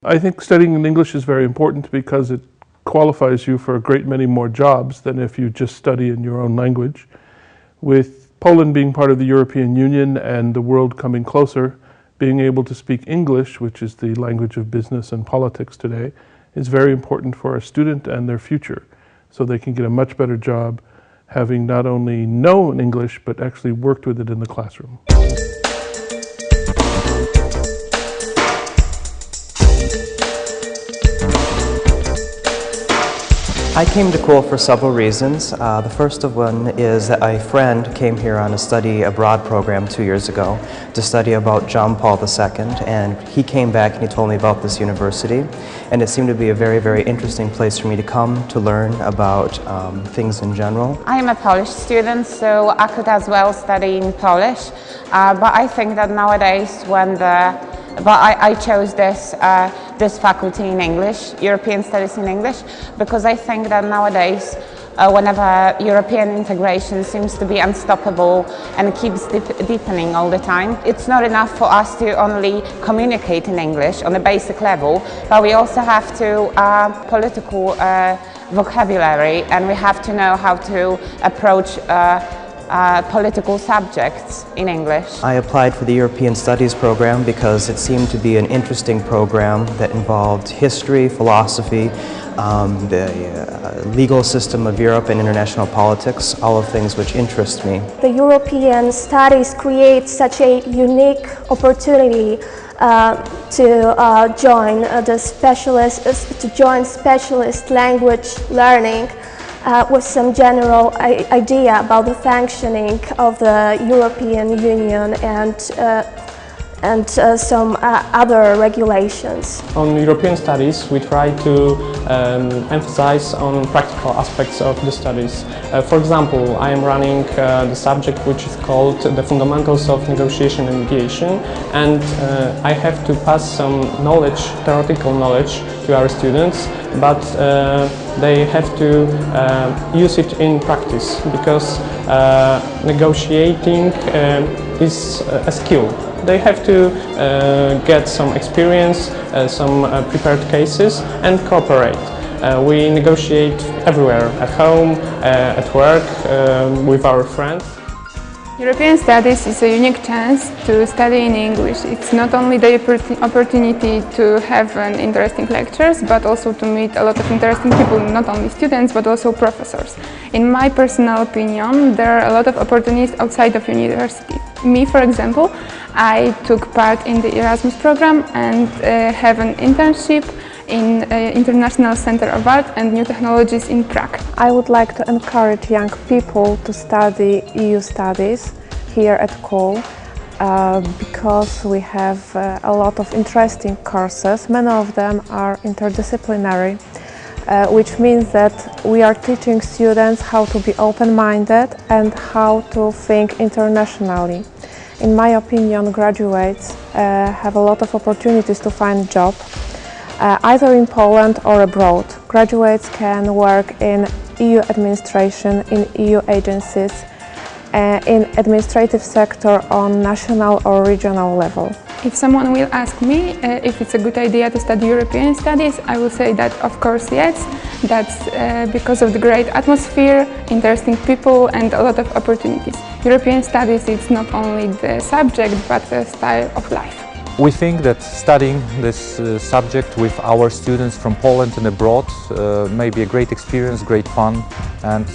I think studying in English is very important because it qualifies you for a great many more jobs than if you just study in your own language. With Poland being part of the European Union and the world coming closer, being able to speak English, which is the language of business and politics today, is very important for a student and their future. So they can get a much better job having not only known English, but actually worked with it in the classroom. I came to KUL for several reasons. The first of one is that a friend came here on a study abroad program 2 years ago to study about John Paul II, and he came back and he told me about this university, and it seemed to be a very, very interesting place for me to come to learn about things in general. I am a Polish student, so I could as well study in Polish, but I think that nowadays I chose this faculty in English, European Studies in English, because I think that nowadays whenever European integration seems to be unstoppable and keeps deepening all the time, it's not enough for us to only communicate in English on a basic level, but we also have to political vocabulary, and we have to know how to approach political subjects in English. I applied for the European Studies program because it seemed to be an interesting program that involved history, philosophy, the legal system of Europe and international politics, all of things which interest me. The European Studies create such a unique opportunity to join specialist language learning with some general idea about the functioning of the European Union and some other regulations. On European studies, we try to emphasize on practical aspects of the studies. For example, I am running the subject which is called the Fundamentals of Negotiation and Mediation, and I have to pass some knowledge, theoretical knowledge, to our students, but they have to use it in practice, because negotiating is a skill. They have to get some experience, some prepared cases, and cooperate. We negotiate everywhere, at home, at work, with our friends. European Studies is a unique chance to study in English. It's not only the opportunity to have interesting lectures, but also to meet a lot of interesting people, not only students, but also professors. In my personal opinion, there are a lot of opportunities outside of university. Me, for example, I took part in the Erasmus program and have an internship in International Center of Art and New Technologies in Prague. I would like to encourage young people to study EU studies here at KUL because we have a lot of interesting courses. Many of them are interdisciplinary, which means that we are teaching students how to be open-minded and how to think internationally. In my opinion, graduates have a lot of opportunities to find a job, either in Poland or abroad. Graduates can work in EU administration, in EU agencies, in administrative sector on national or regional level. If someone will ask me if it's a good idea to study European studies, I will say that of course yes. That's because of the great atmosphere, interesting people and a lot of opportunities. European studies is not only the subject but the style of life. We think that studying this subject with our students from Poland and abroad may be a great experience, great fun, and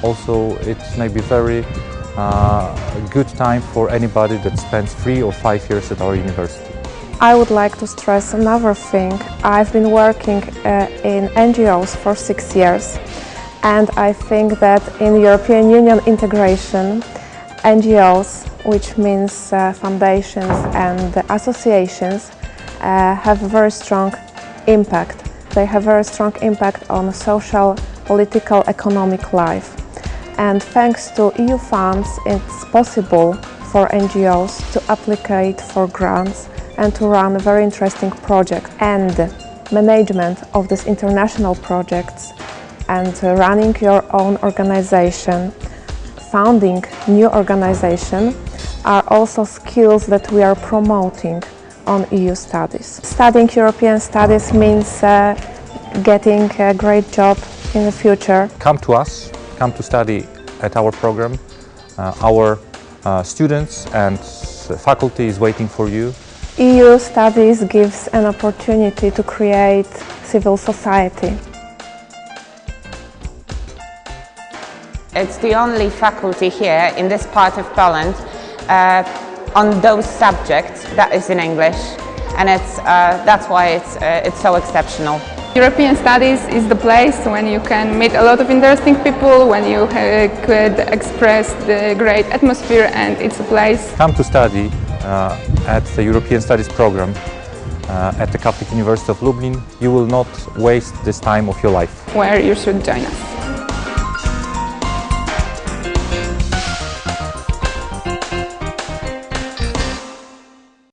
also it may be very good time for anybody that spends 3 or 5 years at our university. I would like to stress another thing. I've been working in NGOs for 6 years, and I think that in European Union integration, NGOs, which means foundations and associations, have a very strong impact. They have a very strong impact on social, political, economic life. And thanks to EU funds, it's possible for NGOs to apply for grants and to run very interesting projects. And management of these international projects and running your own organization, founding new organization, are also skills that we are promoting on EU studies. Studying European studies means getting a great job in the future. Come to us, come to study at our program. Our students and faculty is waiting for you. EU studies gives an opportunity to create civil society. It's the only faculty here in this part of Poland on those subjects that is in English, and that's why it's so exceptional. European Studies is the place when you can meet a lot of interesting people, when you could express the great atmosphere, and it's a place. Come to study at the European Studies program at the Catholic University of Lublin. You will not waste this time of your life. Where you should join us.